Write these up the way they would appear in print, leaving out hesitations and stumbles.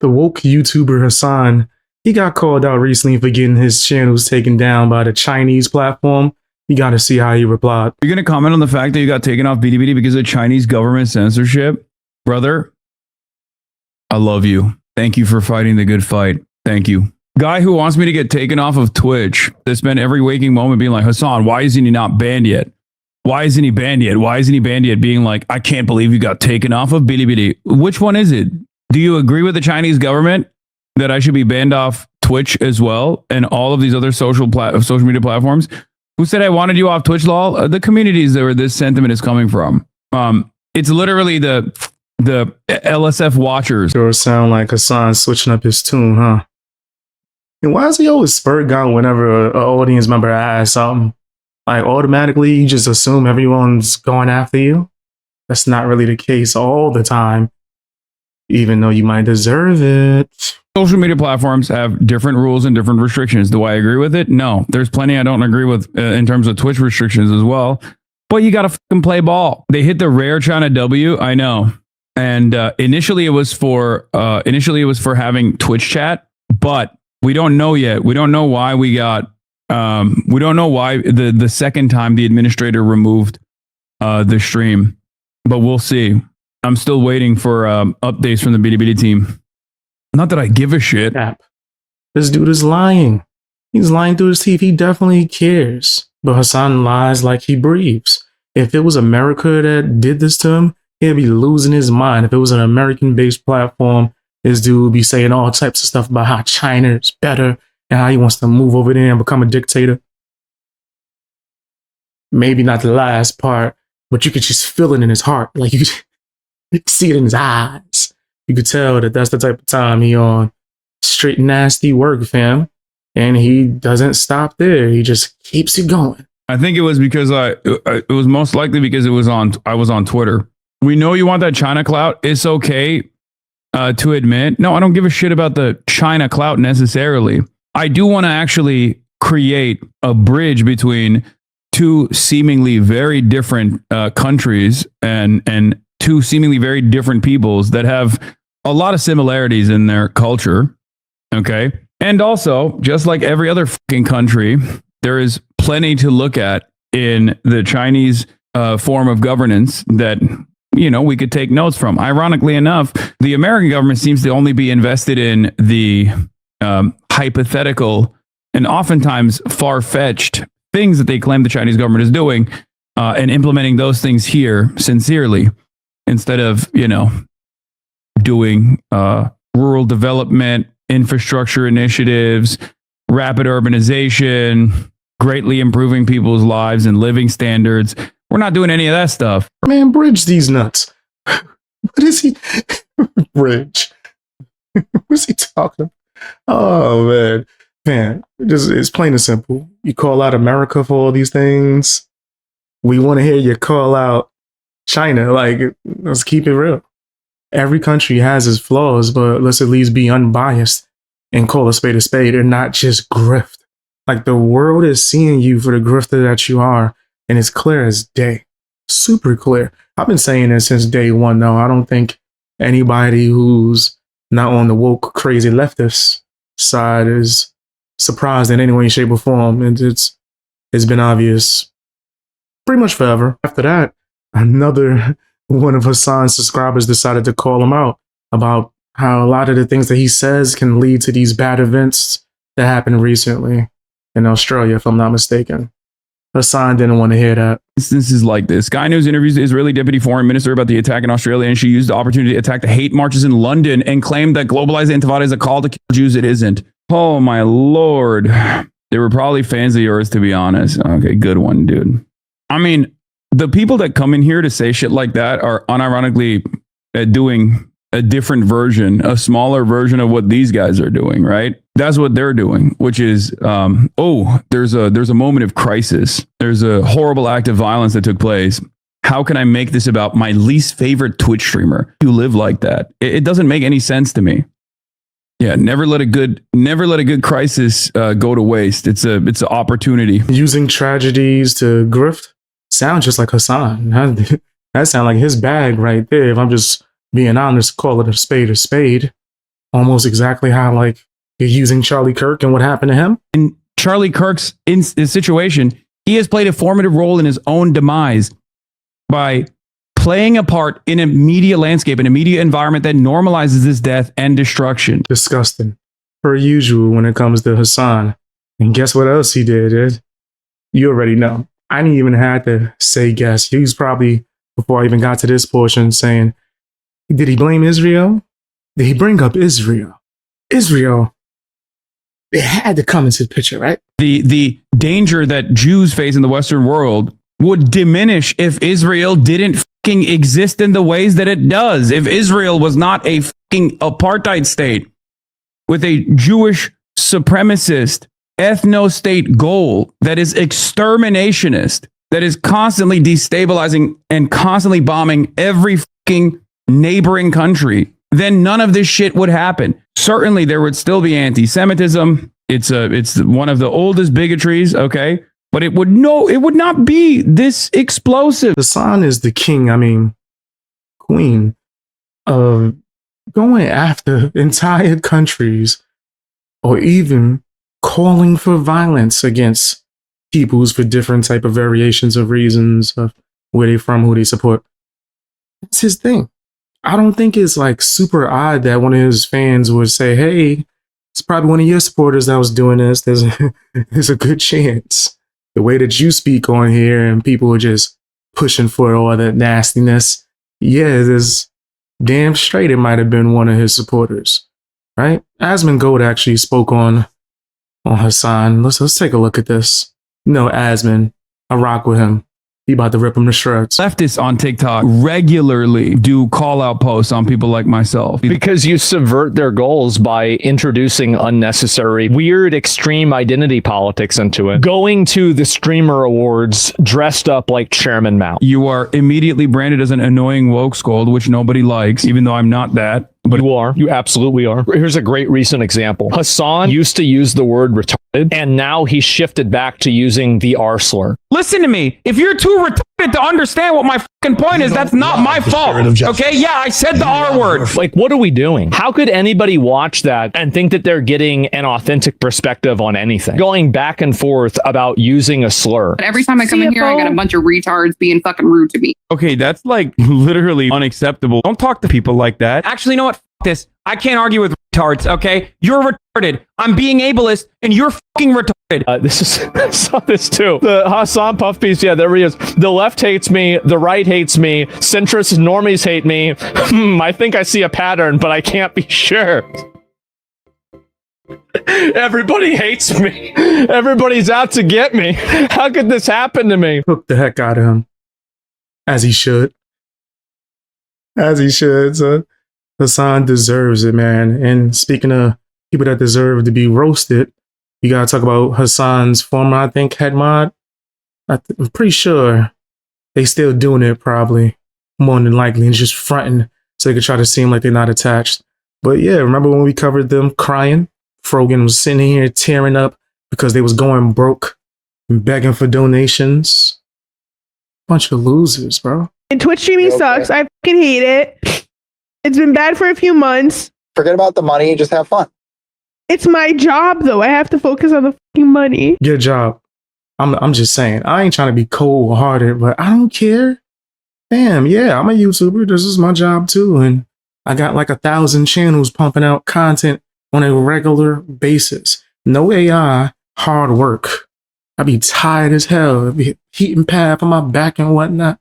The woke YouTuber Hassan, he got called out recently for getting his channels taken down by the Chinese platform. You got to see how he replied. You're going to comment on the fact that you got taken off BDBD because of Chinese government censorship? Brother, I love you. Thank you for fighting the good fight. Thank you. Guy who wants me to get taken off of Twitch that spent every waking moment being like, Hassan, why isn't he not banned yet? Why isn't he banned yet? Why isn't he banned yet? Being like, I can't believe you got taken off of BDBD. Which one is it? Do you agree with the Chinese government that I should be banned off Twitch as well and all of these other social media platforms? Who said I wanted you off Twitch, lol? The communities where this sentiment is coming from. It's literally the LSF watchers. Sure sound like Hassan switching up his tune, huh? And why is he always spurt gun whenever an audience member asks something? Like automatically you just assume everyone's going after you? That's not really the case all the time, even though you might deserve it. Social media platforms have different rules and different restrictions. Do I agree with it? No. There's plenty I don't agree with in terms of Twitch restrictions as well. But you got to fucking play ball. They hit the rare China W, I know. And initially it was for having Twitch chat, but we don't know yet. We don't know why we got we don't know why the second time the administrator removed the stream, but we'll see. I'm still waiting for updates from the BDBD team. Not that I give a shit. This dude is lying. He's lying through his teeth. He definitely cares. But Hassan lies like he breathes. If it was America that did this to him, he'd be losing his mind. If it was an American-based platform, this dude would be saying all types of stuff about how China is better and how he wants to move over there and become a dictator. Maybe not the last part, but you could just feel it in his heart. Like you could see it in his eyes. You could tell that that's the type of time he on. Straight nasty work, fam. And he doesn't stop there. He just keeps it going. I think it was because it was most likely because I was on Twitter. We know you want that China clout. It's okay to admit, no, I don't give a shit about the China clout necessarily. I do want to actually create a bridge between two seemingly very different countries and two seemingly very different peoples that have a lot of similarities in their culture. Okay. And also, just like every other fucking country, there is plenty to look at in the Chinese form of governance that, you know, we could take notes from. Ironically enough, the American government seems to only be invested in the hypothetical and oftentimes far-fetched things that they claim the Chinese government is doing and implementing those things here sincerely instead of, you know, doing rural development, infrastructure initiatives, rapid urbanization, greatly improving people's lives and living standards. We're not doing any of that stuff. Man, bridge these nuts. What is he? Bridge. What's he talking about? Oh, man. Man, it's plain and simple. You call out America for all these things. We want to hear you call out China. Like, let's keep it real. Every country has its flaws, but let's at least be unbiased and call a spade and not just grift. Like, the world is seeing you for the grifter that you are, and it's clear as day. Super clear. I've been saying it since day one, though. I don't think anybody who's not on the woke, crazy leftist side is surprised in any way, shape, or form. And it's been obvious pretty much forever. After that, another one of Hassan's subscribers decided to call him out about how a lot of the things that he says can lead to these bad events that happened recently in Australia, if I'm not mistaken. Hassan didn't want to hear that. Instances like this. Sky News interviews the Israeli deputy foreign minister about the attack in Australia, and she used the opportunity to attack the hate marches in London and claimed that globalized intifada is a call to kill Jews. It isn't. Oh, my Lord. They were probably fans of yours, to be honest. Okay, good one, dude. I mean, the people that come in here to say shit like that are unironically doing a different version, a smaller version of what these guys are doing, right? That's what they're doing, which is, there's a moment of crisis. There's a horrible act of violence that took place. How can I make this about my least favorite Twitch streamer? You live like that. It doesn't make any sense to me. Yeah, never let a good crisis go to waste. It's an opportunity. Using tragedies to grift sounds just like Hassan. That sounds like his bag right there. If I'm just being honest, call it a spade a spade. almost exactly how like you're using Charlie Kirk and what happened to him. In Charlie Kirk's situation, he has played a formative role in his own demise by playing a part in a media landscape, in a media environment that normalizes his death and destruction. Disgusting, per usual when it comes to Hassan. And guess what else he did? You already know. I didn't even have to say guess. He was probably, before I even got to this portion, saying, did he blame Israel? Did he bring up Israel? Israel, it had to come into the picture, right? The danger that Jews face in the Western world would diminish if Israel didn't fucking exist in the ways that it does. If Israel was not a fucking apartheid state with a Jewish supremacist ethno-state goal that is exterminationist, that is constantly destabilizing and constantly bombing every fucking neighboring country, then none of this shit would happen. Certainly there would still be anti-Semitism. It's one of the oldest bigotries, okay? But it would not be this explosive. Hassan is the king, queen of going after entire countries or even calling for violence against peoples for different type of variations of reasons of where they from, who they support. That's his thing. I don't think it's like super odd that one of his fans would say, hey, it's probably one of your supporters that was doing this. There's a good chance. The way that you speak on here and people are just pushing for all that nastiness. Yeah, there's damn straight it might have been one of his supporters, right? Asmongold actually spoke on Hassan. Let's take a look at this. Asmon, I rock with him. He about to rip him to shreds. Leftists on TikTok regularly do call out posts on people like myself. Because you subvert their goals by introducing unnecessary, weird, extreme identity politics into it. Going to the streamer awards dressed up like Chairman Mao. You are immediately branded as an annoying woke scold, which nobody likes, even though I'm not that. But you are. You absolutely are. Here's a great recent example. Hassan used to use the word retarded, and now he shifted back to using the R slur. Listen to me. If you're too retarded to understand what my fucking point is, that's not my fault. Okay? Yeah, I said the R word. Like, what are we doing? How could anybody watch that and think that they're getting an authentic perspective on anything? Going back and forth about using a slur. But every time I come in here, I got a bunch of retards being fucking rude to me. Okay, that's like literally unacceptable. Don't talk to people like that. Actually, you know what? F this. I can't argue with retards, okay? You're retarded. I'm being ableist, and you're fucking retarded. I saw this too. The Hassan puff piece, yeah, there he is. The left hates me, the right hates me, centrist normies hate me. I think I see a pattern, but I can't be sure. Everybody hates me. Everybody's out to get me. How could this happen to me? Hook the heck out of him. As he should. As he should, son. Hassan deserves it, man. And speaking of people that deserve to be roasted, you gotta talk about Hassan's former, I think, head mod. I'm pretty sure they still doing it, probably. More than likely, and just fronting so they could try to seem like they're not attached. But yeah, remember when we covered them crying? Frogan was sitting here tearing up because they was going broke and begging for donations. Bunch of losers, bro. And Twitch streaming sucks. I fucking hate it. It's been bad for a few months. Forget about the money, just have fun. It's my job, though. I have to focus on the fucking money. Good job. I'm just saying. I ain't trying to be cold-hearted, but I don't care. Damn, yeah, I'm a YouTuber. This is my job, too. And I got like 1,000 channels pumping out content on a regular basis. No AI, hard work. I be tired as hell. I be heating pad on my back and whatnot.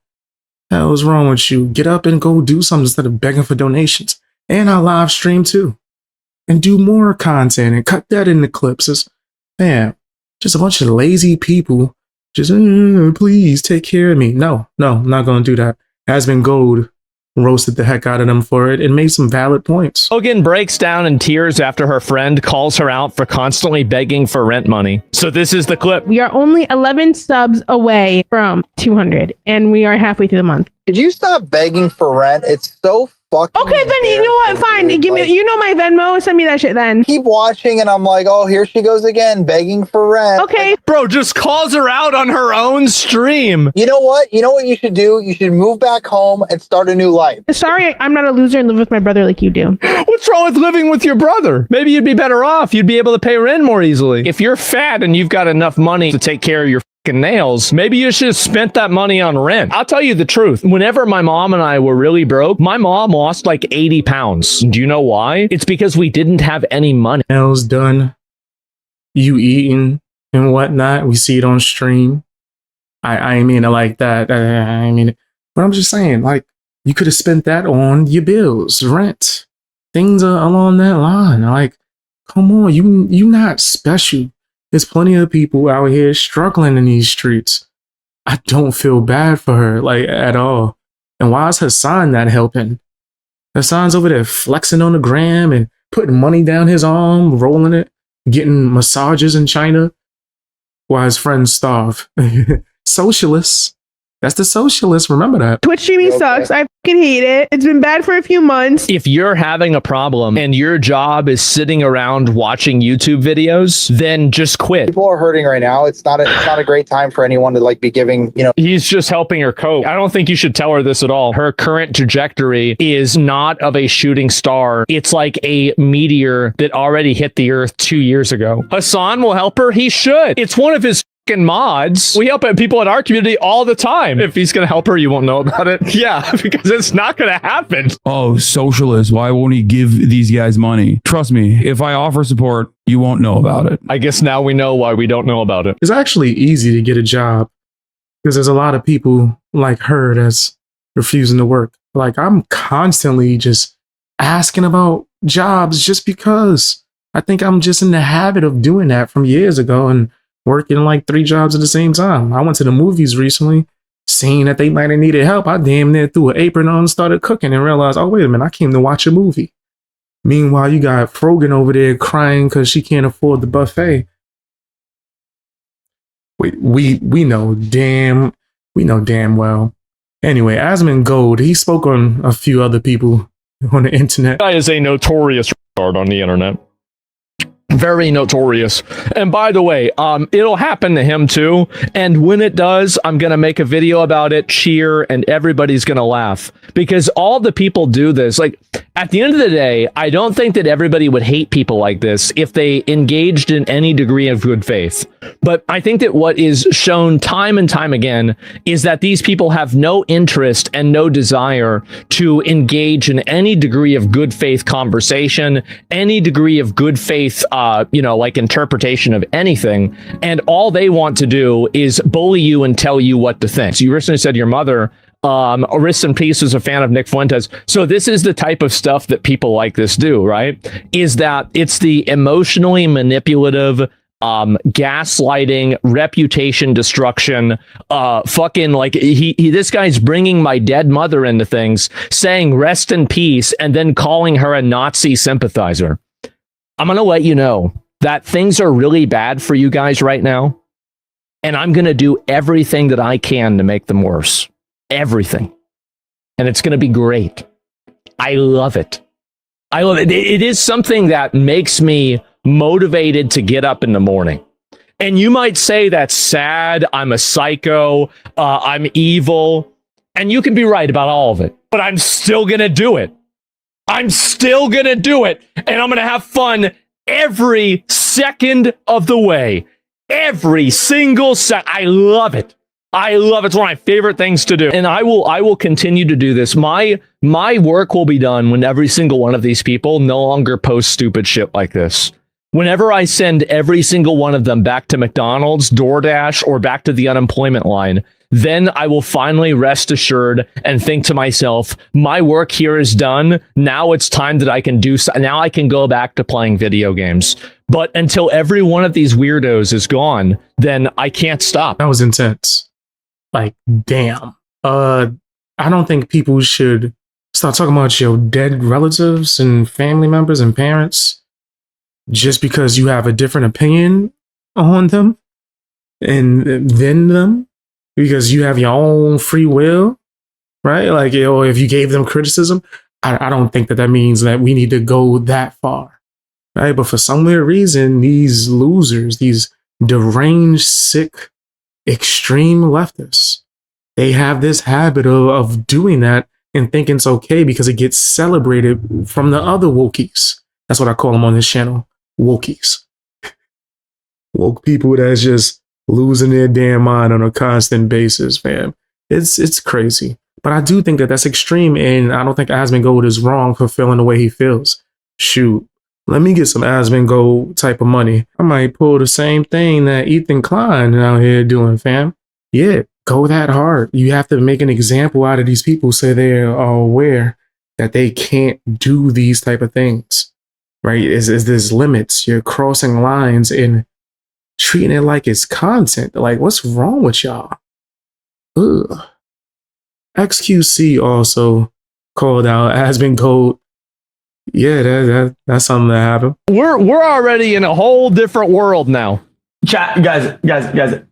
Hell's wrong with you? Get up and go do something instead of begging for donations. And I live stream too. And do more content and cut that into clips. It's, man, just a bunch of lazy people. Just, please take care of me. No, I'm not going to do that. Asmongold roasted the heck out of them for it and made some valid points. Logan breaks down in tears after her friend calls her out for constantly begging for rent money. So this is the clip. We are only 11 subs away from 200, and we are halfway through the month. Could you stop begging for rent? It's so fucking Okay, then you know what? Fine. dude. Give me. Like, You know my Venmo. Send me that shit then. keep watching, and I'm like, oh, here she goes again, begging for rent. Okay. Bro, just calls her out on her own stream. You know what? You know what you should do? You should move back home and start a new life. Sorry, I'm not a loser and live with my brother like you do. What's wrong with living with your brother? Maybe you'd be better off. You'd be able to pay rent more easily. If you're fat and you've got enough money to take care of your fucking nails, maybe you should have spent that money on rent. I'll tell you the truth. Whenever my mom and I were really broke, my mom lost like 80 pounds. Do you know why? It's because we didn't have any money. Nails done, you eating and whatnot. We see it on stream. I ain't mean it like that. I mean, but I'm just saying, like, you could have spent that on your bills, rent, things along that line. Like, come on, you not special. There's plenty of people out here struggling in these streets. I don't feel bad for her, like, at all. And why is Hassan not helping? Hassan's over there flexing on the gram and putting money down his arm, rolling it, getting massages in China, while his friends starve. Socialists. That's the socialists. Remember that. Twitch streaming Okay. sucks. I fucking hate it. It's been bad for a few months. If you're having a problem and your job is sitting around watching YouTube videos, then just quit. People are hurting right now. It's not a great time for anyone to like be giving, you know. He's just helping her cope. I don't think you should tell her this at all. Her current trajectory is not of a shooting star. It's like a meteor that already hit the earth 2 years ago. Hassan will help her. He should. It's one of his fucking mods. We help people in our community all the time. If he's going to help her, you won't know about it. Yeah, because it's not going to happen. Oh, socialist. Why won't he give these guys money? Trust me, if I offer support, you won't know about it. I guess now we know why we don't know about it. It's actually easy to get a job because there's a lot of people like her that's refusing to work. Like, I'm constantly just asking about jobs just because I think I'm just in the habit of doing that from years ago and working like 3 jobs at the same time. I went to the movies recently, seeing that they might have needed help. I damn near threw an apron on and started cooking and realized, oh, wait a minute, I came to watch a movie. Meanwhile, you got Frogan over there crying because she can't afford the buffet. We know damn well. Anyway, Asmongold, he spoke on a few other people on the internet. Guy is a notorious retard on the internet. Very notorious. And by the way, it'll happen to him too. And when it does, I'm going to make a video about it, cheer, and everybody's going to laugh. Because all the people do this. Like, at the end of the day, I don't think that everybody would hate people like this if they engaged in any degree of good faith. But I think that what is shown time and time again is that these people have no interest and no desire to engage in any degree of good faith conversation, any degree of good faith like interpretation of anything. And all they want to do is bully you and tell you what to think. So you recently said your mother, rest in peace, was a fan of Nick Fuentes. So this is the type of stuff that people like this do, right? Is that it's the emotionally manipulative, gaslighting, reputation destruction, fucking like this guy's bringing my dead mother into things, saying rest in peace, and then calling her a Nazi sympathizer. I'm going to let you know that things are really bad for you guys right now. And I'm going to do everything that I can to make them worse. Everything. And it's going to be great. I love it. I love it. It is something that makes me motivated to get up in the morning. And you might say that's sad. I'm a psycho. I'm evil. And you can be right about all of it. But I'm still going to do it. I'm still going to do it, and I'm going to have fun every second of the way. Every single second. I love it. I love it. It's one of my favorite things to do. And I will continue to do this. My work will be done when every single one of these people no longer post stupid shit like this. Whenever I send every single one of them back to McDonald's, DoorDash, or back to the unemployment line, then I will finally rest assured and think to myself, my work here is done. Now it's time that I can do so. Now I can go back to playing video games. But until every one of these weirdos is gone, then I can't stop. That was intense. Like, damn. I don't think people should start talking about your dead relatives and family members and parents just because you have a different opinion on them and than them. Because you have your own free will, right? Like, if you gave them criticism, I don't think that means that we need to go that far, right? But for some weird reason, these losers, these deranged, sick, extreme leftists, they have this habit of doing that and think it's okay because it gets celebrated from the other wokies. That's what I call them on this channel, wokies. Woke people that's just losing their damn mind on a constant basis, fam. It's crazy. But I do think that that's extreme, and I don't think Asmongold is wrong for feeling the way he feels. Shoot, let me get some Asmongold type of money. I might pull the same thing that Ethan Klein out here doing, fam. Yeah, go that hard. You have to make an example out of these people so they are aware that they can't do these type of things, right? Is there's limits. You're crossing lines and treating it like it's content. Like, what's wrong with y'all? Ugh. XQC also called out Asmongold. Yeah, that's something that happened. We're already in a whole different world now. Chat, guys.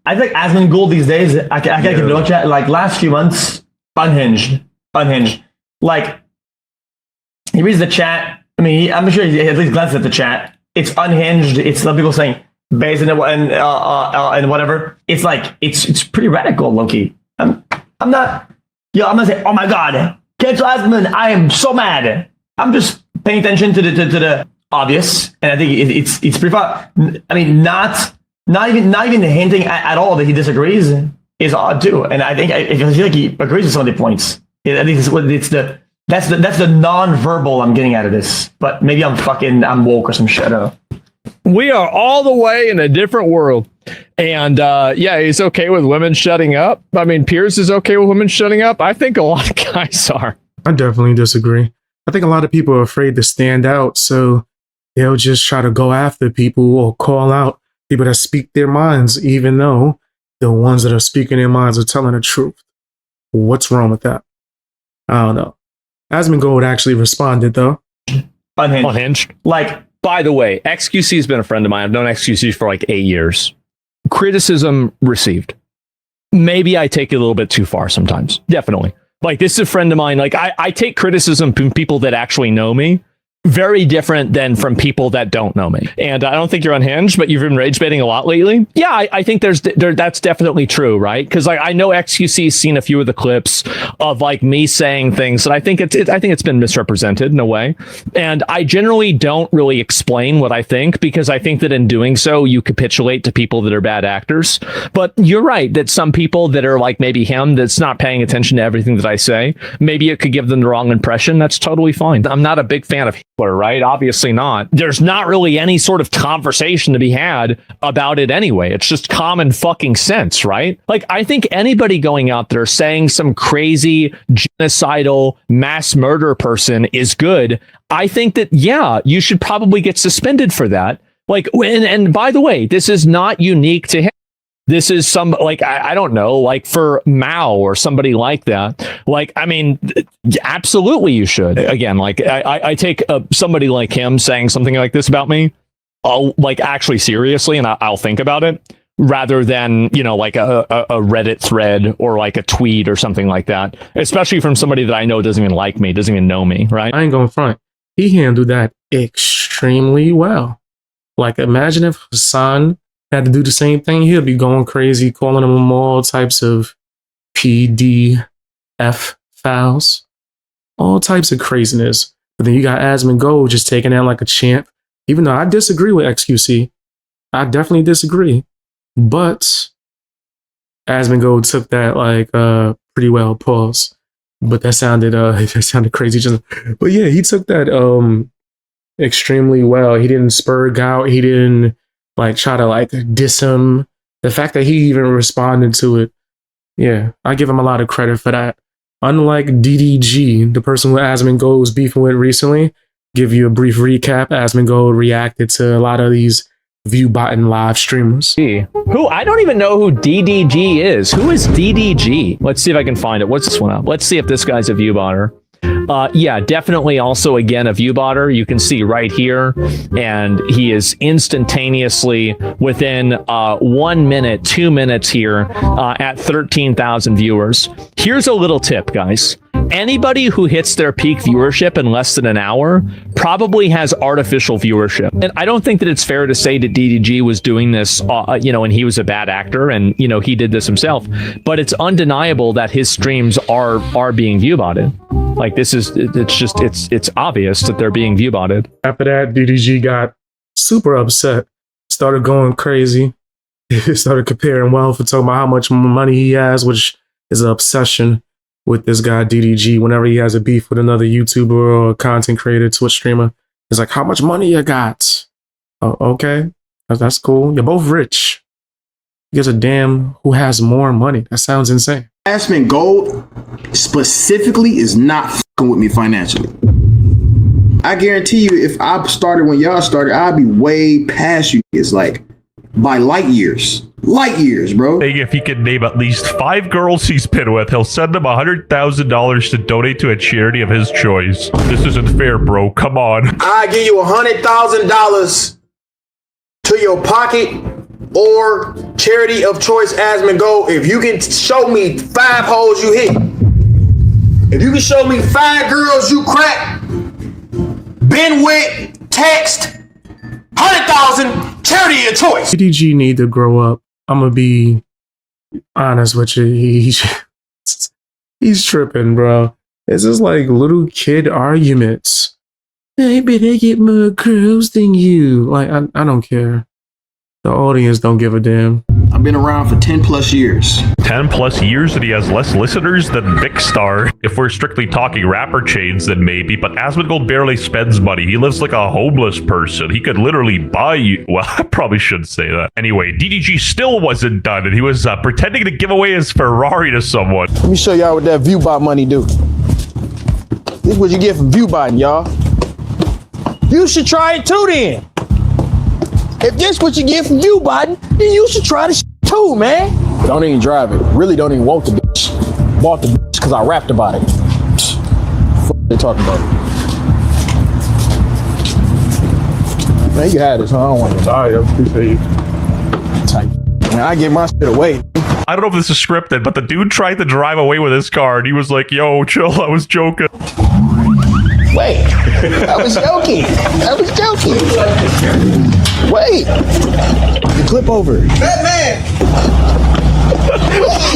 I think Asmongold these days, I can't keep doing chat. Like last few months, unhinged. Like he reads the chat. I mean, I'm sure he at least glances at the chat. It's unhinged. It's some people saying based in and whatever. It's like it's pretty radical, Loki. I'm not saying, oh my god, cancel Asmon. I am so mad. I'm just paying attention to the obvious, and I think it's pretty fun. I mean, not even hinting at all that he disagrees is odd too. And I feel like he agrees with some of the points. I think that's the non-verbal I'm getting out of this. But maybe I'm woke or some shit. We are all the way in a different world. And yeah, he's okay with women shutting up. I mean, Pierce is okay with women shutting up. I think a lot of guys are. I definitely disagree. I think a lot of people are afraid to stand out, so they'll just try to go after people or call out people that speak their minds, even though the ones that are speaking their minds are telling the truth. What's wrong with that? I don't know. Asmongold actually responded, though. Unhinged. Like, by the way, XQC has been a friend of mine. I've known XQC for like 8 years. Criticism received. Maybe I take it a little bit too far sometimes. Definitely. Like, this is a friend of mine. Like, I take criticism from people that actually know me. Very different than from people that don't know me. And I don't think you're unhinged, but you've been rage baiting a lot lately. Yeah, I think that's definitely true, right? Because like I know XQC's seen a few of the clips of like me saying things, and I think it's been misrepresented in a way. And I generally don't really explain what I think because I think that in doing so, you capitulate to people that are bad actors. But you're right that some people that are like maybe him that's not paying attention to everything that I say, maybe it could give them the wrong impression. That's totally fine. I'm not a big fan of right? Obviously not. There's not really any sort of conversation to be had about it anyway. It's just common fucking sense, right? Like, I think anybody going out there saying some crazy genocidal mass murder person is good. I think that, yeah, you should probably get suspended for that. Like, and by the way, this is not unique to him. This is some, like, I don't know, like for Mao or somebody like that. Like, I mean, absolutely you should. Again, like I take somebody like him saying something like this about me, I'll like actually seriously, and I'll think about it rather than, you know, like a Reddit thread or like a tweet or something like that, especially from somebody that I know doesn't even like me, doesn't even know me, right? I ain't going front. He handled that extremely well. Like, imagine if Hassan had to do the same thing. He'll be going crazy, calling them all types of PDF files, all types of craziness. But then you got Asmongold just taking that like a champ. Even though I disagree with XQC, I definitely disagree. But Asmongold took that like pretty well. Pause. But that sounded crazy. But yeah, he took that extremely well. He didn't spurg out. He didn't like try to like diss him. The fact that he even responded to it, yeah, I give him a lot of credit for that. Unlike DDG, the person who Asmongold was beefing with recently, give you a brief recap. Asmongold reacted to a lot of these view-botting live streamers. Who? I don't even know who DDG is. Who is DDG? Let's see if I can find it. What's this one up? Let's see if this guy's a view-botter. Yeah, definitely also, again, a view-botter. You can see right here, and he is instantaneously within 1 minute, 2 minutes here at 13,000 viewers. Here's a little tip, guys. Anybody who hits their peak viewership in less than an hour probably has artificial viewership. And I don't think that it's fair to say that DDG was doing this, and he was a bad actor and, he did this himself. But it's undeniable that his streams are being viewbotted. Like it's obvious that they're being viewbotted. After that, DDG got super upset, started going crazy. He started comparing wealth and talking about how much money he has, which is an obsession with this guy DDG. Whenever he has a beef with another YouTuber or a content creator, Twitch streamer, he's like, how much money you got? Oh, okay, that's cool. You're both rich. He gives a damn who has more money. That sounds insane. Asmongold specifically is not fucking with me financially. I guarantee you, if I started when y'all started, I'd be way past you. It's like by light years, bro. If he can name at least 5 girls he's been with, he'll send them $100,000 to donate to a charity of his choice. This isn't fair, bro. Come on. I give you $100,000 to your pocket or charity of choice, Asmongold, if you can show me 5 hoes you hit. If you can show me 5 girls you crack, been with, text, 100,000, charity of choice. DDG need to grow up. I'm gonna be honest with you. He's tripping, bro. It's just like little kid arguments. I better get more girls than you. Like, I don't care. The audience don't give a damn. I've been around for 10 plus years. 10 plus years and he has less listeners than Big Star. If we're strictly talking rapper chains, then maybe, but Asmongold barely spends money. He lives like a homeless person. He could literally buy you. Well, I probably shouldn't say that. Anyway, DDG still wasn't done and he was pretending to give away his Ferrari to someone. Let me show y'all what that viewbot money do. This is what you get from viewbotting, y'all. You should try it too then. If this what you get from viewbotting, then you should try this too, man. Don't even drive it. Really don't even want the bitch. Bought the bitch because I rapped about it. What they talking about? Man, you had this, huh? I don't want to. Sorry, I appreciate you. Man, I get my shit away. I don't know if this is scripted, but the dude tried to drive away with his car and he was like, yo, chill, I was joking. Wait, I was joking. Wait, the clip over. Batman!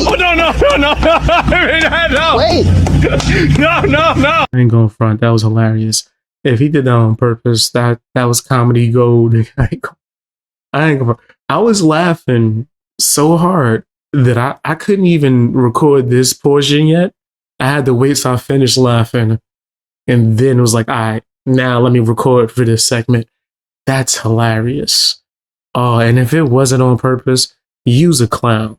Oh, no. Wait. No. I ain't gonna front. That was hilarious. If he did that on purpose, that was comedy gold. I ain't gonna front. I was laughing so hard that I couldn't even record this portion yet. I had to wait till I finished laughing. And then it was like, all right, now let me record for this segment. That's hilarious. Oh, and if it wasn't on purpose, you's a clown.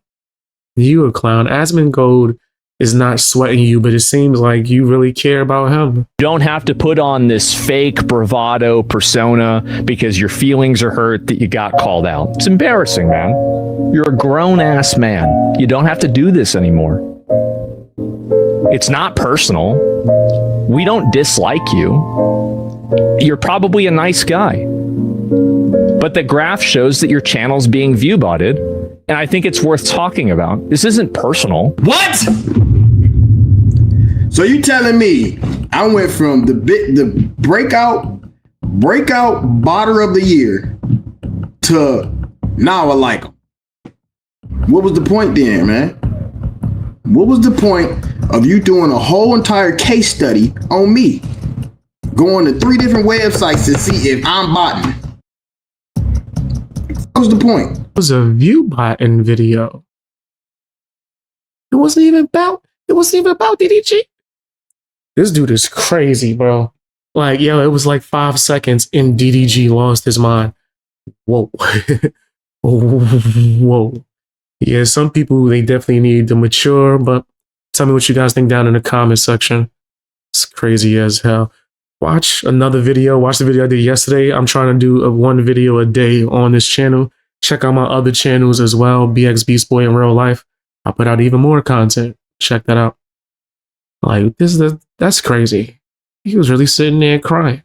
You a clown. Asmongold is not sweating you, but it seems like you really care about him. You don't have to put on this fake bravado persona because your feelings are hurt that you got called out. It's embarrassing, man. You're a grown-ass man. You don't have to do this anymore. It's not personal. We don't dislike you. You're probably a nice guy. But the graph shows that your channel's being viewbotted, and I think it's worth talking about. This isn't personal. What? So you telling me I went from the breakout botter of the year to now I like him? What was the point then, man? What was the point of you doing a whole entire case study on me? Going to 3 different websites to see if I'm botting. What was the point? It was a view botting video. It wasn't even about DDG. This dude is crazy, bro. Like, yo, it was like 5 seconds and DDG lost his mind. Whoa. Whoa. Yeah, some people, they definitely need to mature, but tell me what you guys think down in the comment section. It's crazy as hell. Watch another video. Watch the video I did yesterday. I'm trying to do one video a day on this channel. Check out my other channels as well. BX Beast Boy in real life. I put out even more content. Check that out. Like, that's crazy. He was really sitting there crying.